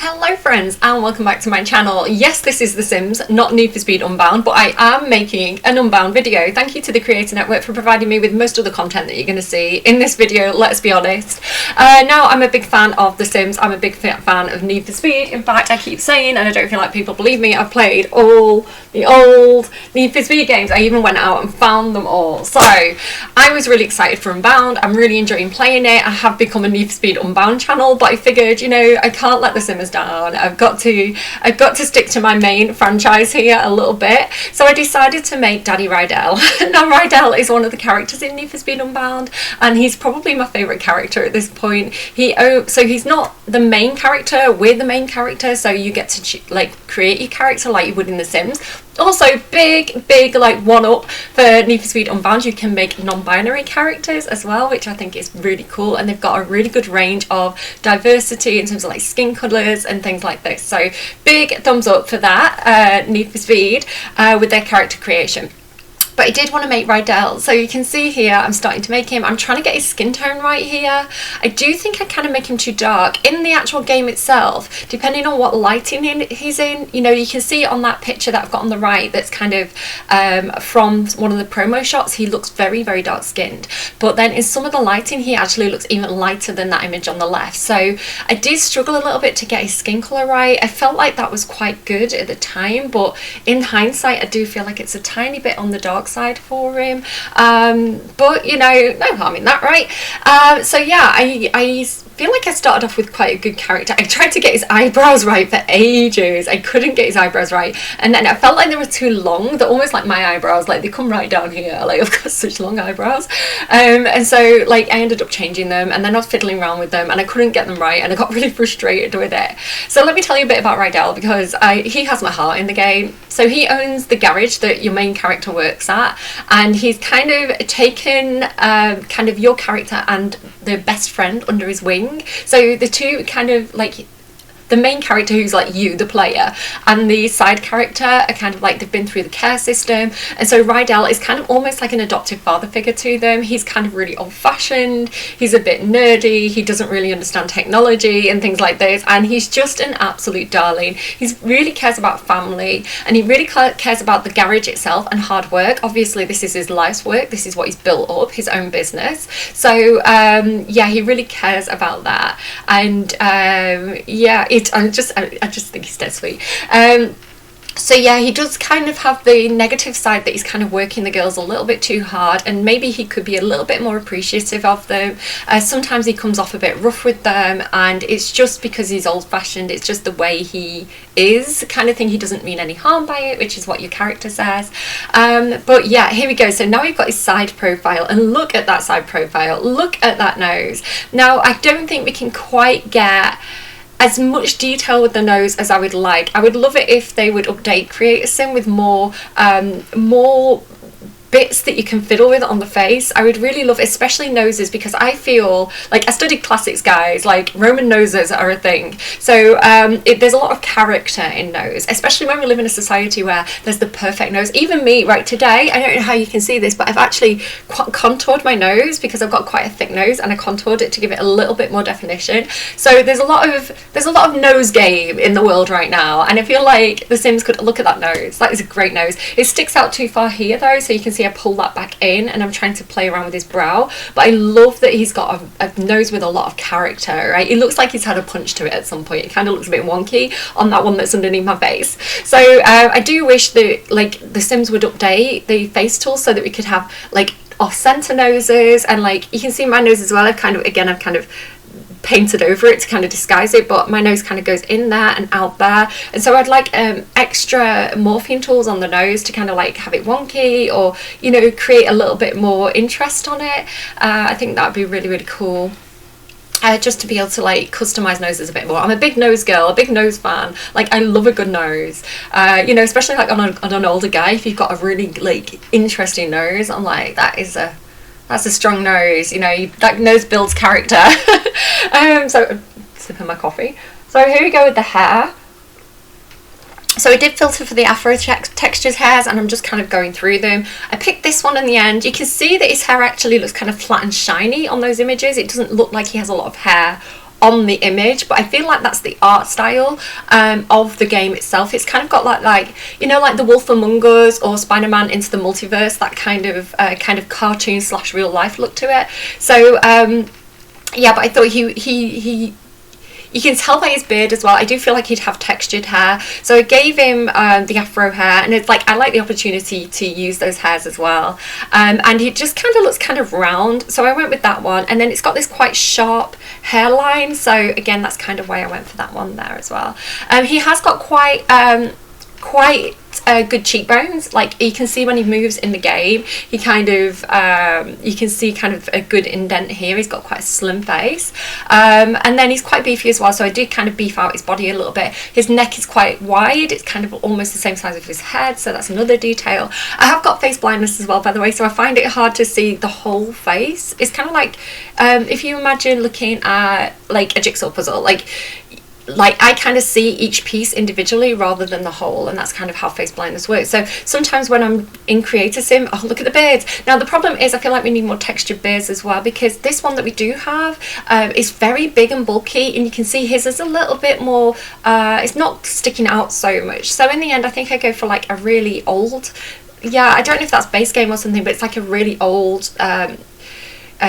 Hello friends and welcome back to my channel. Yes, this is The Sims, not Need for Speed Unbound, but I am making an Unbound video. Thank you to the Creator Network for providing me with most of the content that you're going to see in this video, let's be honest. Now, I'm a big fan of The Sims, I'm a big fan of Need for Speed. In fact, I keep saying, and I don't feel like people believe me, I've played all the old Need for Speed games. I even went out and found them all. So, I was really excited for Unbound, I'm really enjoying playing it. I have become a Need for Speed Unbound channel, but I figured, you know, I can't let The Sims down. I've got to stick to my main franchise here a little bit. So I decided to make Daddy Rydell. Now Rydell is one of the characters in Need for Speed Unbound, and he's probably my favourite character at this point. So he's not the main character, we're the main character, so you get to like create your character like you would in The Sims. Also, big like one up for Need for Speed Unbound, you can make non-binary characters as well, which I think is really cool, and they've got a really good range of diversity in terms of like skin colours and things like this. So big thumbs up for that, Need for Speed, with their character creation. But I did want to make Rydell, so you can see here I'm starting to make him. I'm trying to get his skin tone right here. I do think I kind of make him too dark. In the actual game itself, depending on what lighting he's in, you know, you can see on that picture that I've got on the right that's kind of from one of the promo shots, he looks very dark skinned. But then in some of the lighting, he actually looks even lighter than that image on the left. So I did struggle a little bit to get his skin colour right. I felt like that was quite good at the time, but in hindsight, I do feel like it's a tiny bit on the dark side for him, but you know, no harm in that, right? So yeah, I feel like I started off with quite a good character. I tried to get his eyebrows right for ages. I couldn't get his eyebrows right, and then I felt like they were too long. They're almost like my eyebrows, like they come right down here. Like I've got such long eyebrows, and so like I ended up changing them, and then I was fiddling around with them, and I couldn't get them right, and I got really frustrated with it. So let me tell you a bit about Rydell, because he has my heart in the game. So he owns the garage that your main character works at, and he's kind of taken kind of your character and their best friend under his wing. So the two kind of like the main character, who's like you, the player, and the side character are kind of like they've been through the care system, and so Rydell is kind of almost like an adoptive father figure to them. He's kind of really old-fashioned, he's a bit nerdy, he doesn't really understand technology and things like this, and he's just an absolute darling. He really cares about family, and he really cares about the garage itself and hard work. Obviously this is his life's work, this is what he's built up, his own business. So yeah, he really cares about that, and yeah, I just think he's dead sweet. So yeah, he does kind of have the negative side that he's kind of working the girls a little bit too hard, and maybe he could be a little bit more appreciative of them. Sometimes he comes off a bit rough with them, and it's just because he's old-fashioned, it's just the way he is kind of thing. He doesn't mean any harm by it, which is what your character says. But yeah, here we go. So now we've got his side profile, and look at that side profile, look at that nose. Now I don't think we can quite get as much detail with the nose as I would like. I would love it if they would update Creator Sim with more bits that you can fiddle with on the face. I would really love, especially noses, because I feel like I studied classics, guys, like Roman noses are a thing. So there's a lot of character in nose, especially when we live in a society where there's the perfect nose. Even me, right, today, I don't know how you can see this, but I've actually contoured my nose because I've got quite a thick nose, and I contoured it to give it a little bit more definition. So there's a lot of nose game in the world right now, and I feel like The Sims could look at that nose. That is a great nose. It sticks out too far here though, so you can see I pull that back in, and I'm trying to play around with his brow, but I love that he's got a nose with a lot of character, right? It looks like he's had a punch to it at some point. It kind of looks a bit wonky on that one that's underneath my face. So I do wish that like The Sims would update the face tool so that we could have like off-center noses, and like you can see my nose as well. I've kind of painted over it to kind of disguise it, but my nose kind of goes in there and out there, and so I'd like extra morphine tools on the nose to kind of like have it wonky, or you know, create a little bit more interest on it. I think that would be really cool. Just to be able to like customize noses a bit more. I'm a big nose girl, a big nose fan. Like I love a good nose, you know, especially like on an older guy. If you've got a really like interesting nose, I'm like, that's a strong nose, you know, that nose builds character. So sipping my coffee. So here we go with the hair. So I did filter for the Afro textures hairs, and I'm just kind of going through them. I picked this one in the end. You can see that his hair actually looks kind of flat and shiny on those images. It doesn't look like he has a lot of hair on the image, but I feel like that's the art style of the game itself. It's kind of got like you know, like The Wolf Among Us or Spider-Man Into the Multiverse, that kind of cartoon / real life look to it. So yeah, but I thought he you can tell by his beard as well. I do feel like he'd have textured hair, so I gave him the afro hair, and it's like I like the opportunity to use those hairs as well, and he just kind of looks kind of round, so I went with that one. And then it's got this quite sharp hairline, so again, that's kind of why I went for that one there as well. He has got quite good cheekbones. Like you can see when he moves in the game, he kind of you can see kind of a good indent here. He's got quite a slim face, and then he's quite beefy as well, so I did kind of beef out his body a little bit. His neck is quite wide, it's kind of almost the same size of his head, so that's another detail. I have got face blindness as well, by the way, so I find it hard to see the whole face. It's kind of like if you imagine looking at like a jigsaw puzzle, like I kind of see each piece individually rather than the whole, and that's kind of how face blindness works. So sometimes when I'm in Creator Sim, oh, look at the beards. Now the problem is I feel like we need more textured beards as well, because this one that we do have is very big and bulky, and you can see his is a little bit more, it's not sticking out so much. So in the end, I think I go for like a really old, yeah, I don't know if that's base game or something, but it's like a really old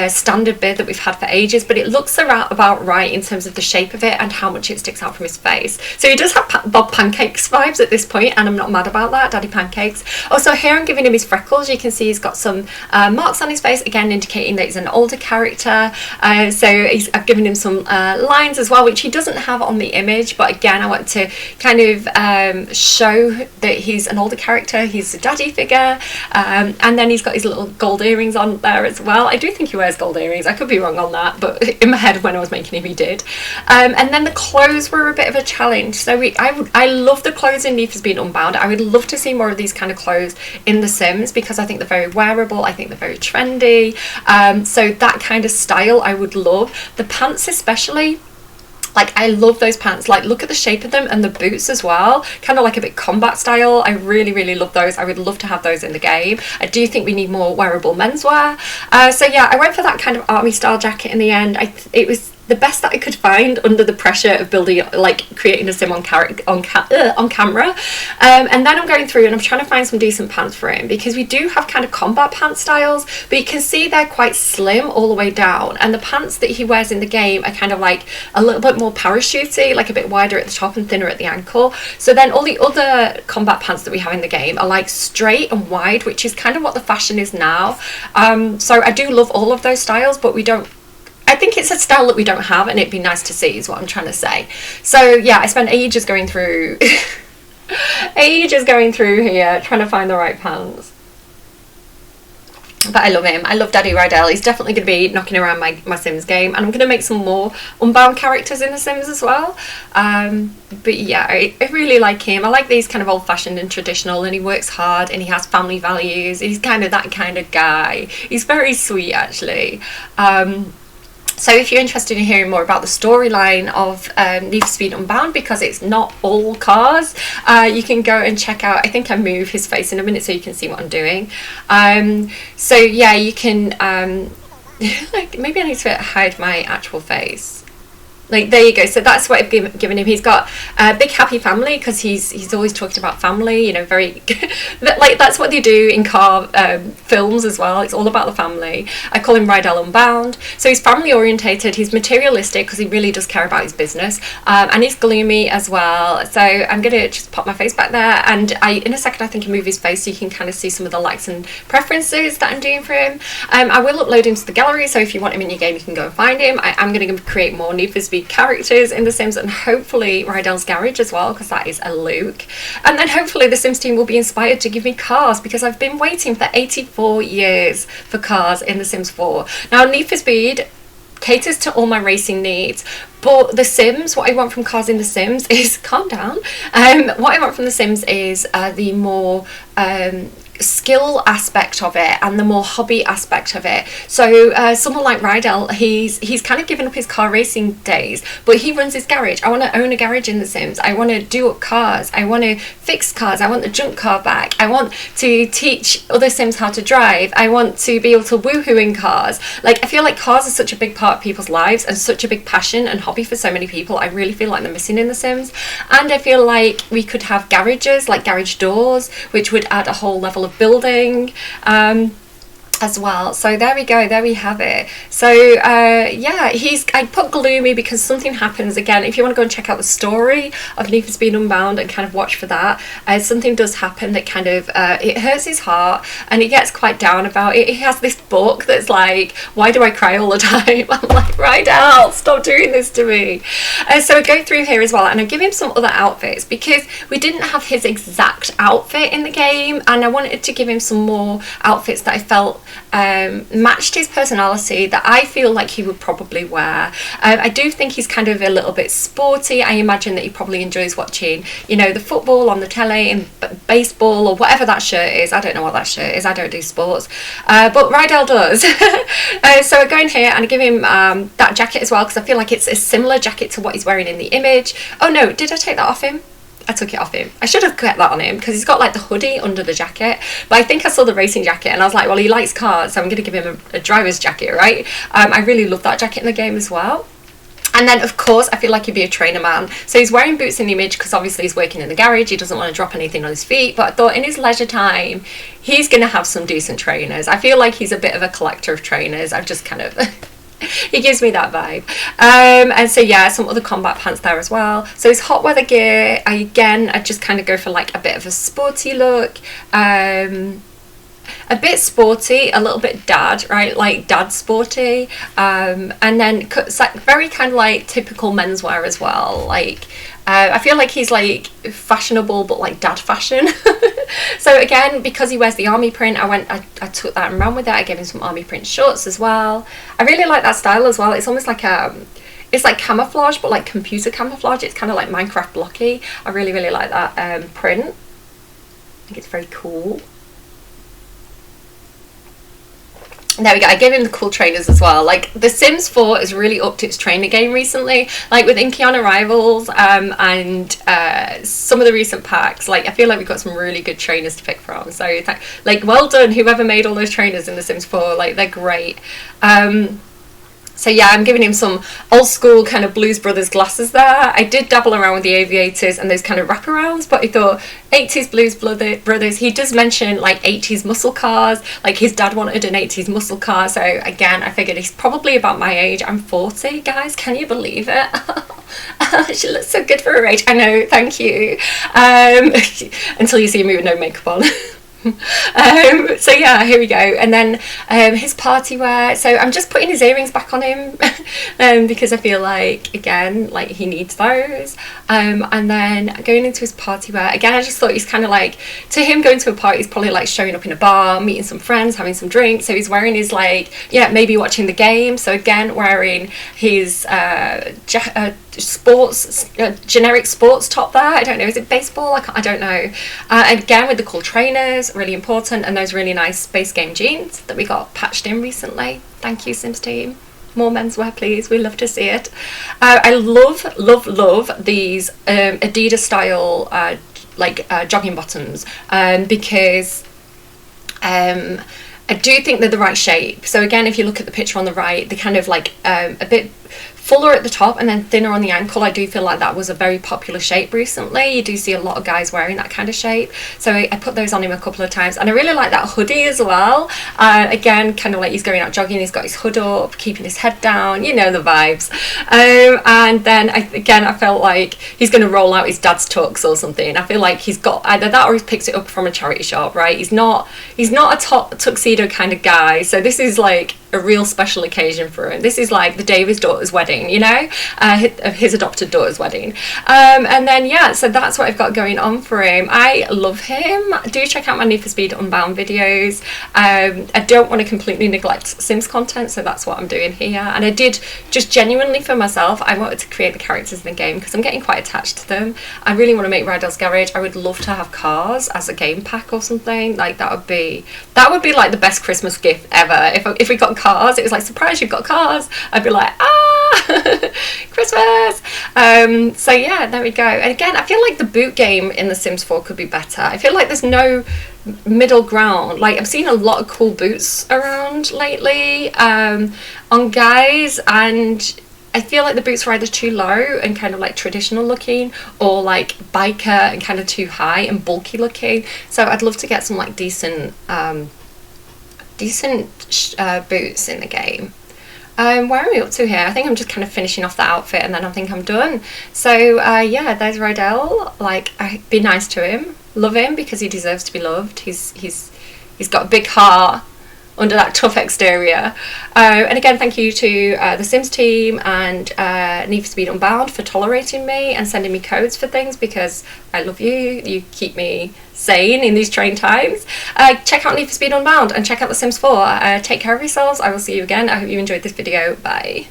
standard beard that we've had for ages, but it looks about right in terms of the shape of it and how much it sticks out from his face. So he does have Bob Pancakes vibes at this point, and I'm not mad about that, Daddy Pancakes. Also here I'm giving him his freckles. You can see he's got some marks on his face, again indicating that he's an older character. So I've given him some lines as well, which he doesn't have on the image, but again I want to kind of show that he's an older character, he's a daddy figure, and then he's got his little gold earrings on there as well. I do think he wears gold earrings, I could be wrong on that, but in my head when I was making him he did. And then the clothes were a bit of a challenge. So I love the clothes in Need for Speed Unbound. I would love to see more of these kind of clothes in The Sims, because I think they're very wearable, I think they're very trendy, so that kind of style I would love. The pants especially, like I love those pants, like look at the shape of them, and the boots as well, kind of like a bit combat style. I really love those. I would love to have those in the game. I do think we need more wearable menswear, so yeah, I went for that kind of army style jacket in the end. It was the best that I could find under the pressure of building, like creating a sim on camera, and then I'm going through and I'm trying to find some decent pants for him, because we do have kind of combat pant styles, but you can see they're quite slim all the way down, and the pants that he wears in the game are kind of like a little bit more parachutey, like a bit wider at the top and thinner at the ankle. So then all the other combat pants that we have in the game are like straight and wide, which is kind of what the fashion is now. So I do love all of those styles, but I think it's a style that we don't have, and it'd be nice to see is what I'm trying to say. So yeah, I spent ages going through here trying to find the right pants. But I love him. I love Daddy Rydell. He's definitely going to be knocking around my Sims game, and I'm going to make some more Unbound characters in The Sims as well. But yeah, I really like him. I like these kind of old-fashioned and traditional, and he works hard, and he has family values. He's kind of that kind of guy. He's very sweet, actually. So if you're interested in hearing more about the storyline of Need for Speed Unbound, because it's not all cars, you can go and check out, I think I move his face in a minute so you can see what I'm doing. So yeah, you can, like maybe I need to hide my actual face. Like there you go. So that's what I've given him. He's got a big happy family, because he's always talked about family, you know, very like that's what they do in car films as well. It's all about the family. I call him Rydell Unbound. So he's family orientated, he's materialistic because he really does care about his business, and he's gloomy as well. So I'm gonna just pop my face back there, and in a second I think I move his face so you can kind of see some of the likes and preferences that I'm doing for him. I will upload him to the gallery, so if you want him in your game you can go and find him. I'm going to create more Need for Speed characters in The Sims, and hopefully Rydell's garage as well, because that is a look. And then hopefully the Sims team will be inspired to give me cars, because I've been waiting for 84 years for cars in The Sims 4. Now Need for Speed caters to all my racing needs, but The Sims, what I want from cars in The Sims is, calm down, what I want from The Sims is the more skill aspect of it and the more hobby aspect of it. So someone like Rydell, he's kind of given up his car racing days, but he runs his garage. I want to own a garage in The Sims. I want to do up cars. I want to fix cars. I want the junk car back. I want to teach other Sims how to drive. I want to be able to woohoo in cars. Like, I feel like cars are such a big part of people's lives and such a big passion and hobby for so many people. I really feel like they're missing in The Sims. And I feel like we could have garages, like garage doors, which would add a whole level of building as well. So there we go, there we have it. So yeah, I put gloomy because something happens. Again, if you want to go and check out the story of Need for Speed Unbound and kind of watch for that, something does happen that kind of it hurts his heart and he gets quite down about it. He has this book that's like, why do I cry all the time? I'm like, Rydell, stop doing this to me. So I go through here as well, and I give him some other outfits because we didn't have his exact outfit in the game, and I wanted to give him some more outfits that I felt matched his personality, that I feel like he would probably wear. I do think he's kind of a little bit sporty. I imagine that he probably enjoys watching, you know, the football on the telly and baseball or whatever that shirt is. I don't know what that shirt is. I don't do sports, but Rydell does. So I go in here and I give him that jacket as well, because I feel like it's a similar jacket to what he's wearing in the image. Oh no, did I take that off him? I took it off him. I should have kept that on him because he's got like the hoodie under the jacket, but I think I saw the racing jacket and I was like, well, he likes cars, so I'm going to give him a driver's jacket, right? I really love that jacket in the game as well. And then of course I feel like he'd be a trainer man, so he's wearing boots in the image because obviously he's working in the garage. He doesn't want to drop anything on his feet, but I thought in his leisure time he's going to have some decent trainers. I feel like he's a bit of a collector of trainers. I've just kind of he gives me that vibe. And so yeah, some other combat pants there as well. So his hot weather gear, I just kind of go for like a bit of a sporty look, a bit sporty, a little bit dad, right, like dad sporty, and then it's like very kind of like typical menswear as well. Like I feel like he's like fashionable but like dad fashion. So again, because he wears the army print, I took that and ran with it. I gave him some army print shorts as well. I really like that style as well. It's almost like it's like camouflage, but like computer camouflage. It's kind of like Minecraft blocky. I really like that print. I think it's very cool. There we go. I gave him the cool trainers as well. Like The Sims 4 has really upped its trainer game recently, like with Incheon Arrivals and some of the recent packs. Like I feel like we've got some really good trainers to pick from, so like well done whoever made all those trainers in The Sims 4. Like they're great. So yeah, I'm giving him some old school kind of Blues Brothers glasses there. I did dabble around with the aviators and those kind of wraparounds, but I thought 80s Blues Brothers. He does mention like 80s muscle cars, like his dad wanted an 80s muscle car. So again, I figured he's probably about my age. I'm 40, guys, can you believe it? She looks so good for her age. I know, thank you. Until you see me with no makeup on. So yeah, here we go. And then his party wear, so I'm just putting his earrings back on him because I feel like, again, like he needs those. And then going into his party wear, again, I just thought he's kind of like, to him going to a party is probably like showing up in a bar, meeting some friends, having some drinks. So he's wearing his like, yeah, maybe watching the game. So again, wearing his sports generic sports top there. I don't know, is it baseball? I don't know. Again, with the cool trainers, really important, and those really nice Space Game jeans that we got patched in recently. Thank you, Sims team. More menswear, please. We love to see it. I love these Adidas style jogging bottoms because I do think they're the right shape. So again, if you look at the picture on the right, they're kind of like a bit fuller at the top and then thinner on the ankle. I do feel like that was a very popular shape recently. You do see a lot of guys wearing that kind of shape. So I put those on him a couple of times, and I really like that hoodie as well. Again, kind of like he's going out jogging, he's got his hood up, keeping his head down, you know the vibes. And then I felt like he's going to roll out his dad's tux or something. I feel like he's got either that or he's picked it up from a charity shop, right? He's not a top tuxedo kind of guy. So this is like a real special occasion for him. This is like the day of his daughter's wedding, you know, of his adopted daughter's wedding. And then yeah, so that's what I've got going on for him. I love him. Do check out my Need for Speed Unbound videos. I don't want to completely neglect Sims content, so that's what I'm doing here. And I did, just genuinely for myself, I wanted to create the characters in the game because I'm getting quite attached to them. I really want to make Rydell's Garage. I would love to have cars as a game pack or something. Like that would be like the best Christmas gift ever. If we got cars, it was like, surprise, you've got cars. I'd be like, Christmas. So yeah, there we go. And again, I feel like the boot game in The Sims 4 could be better. I feel like there's no middle ground. Like I've seen a lot of cool boots around lately on guys, and I feel like the boots are either too low and kind of like traditional looking, or like biker and kind of too high and bulky looking. So I'd love to get some like decent boots in the game. Where are we up to here? I think I'm just kind of finishing off the outfit and then I think I'm done. So yeah, there's Rydell. Like, be nice to him, love him because he deserves to be loved. He's got a big heart under that tough exterior. And again, thank you to the Sims team and Need for Speed Unbound for tolerating me and sending me codes for things, because I love you. You keep me sane in these trying times. Check out Need for Speed Unbound and check out The Sims 4. Take care of yourselves. I will see you again. I hope you enjoyed this video. Bye.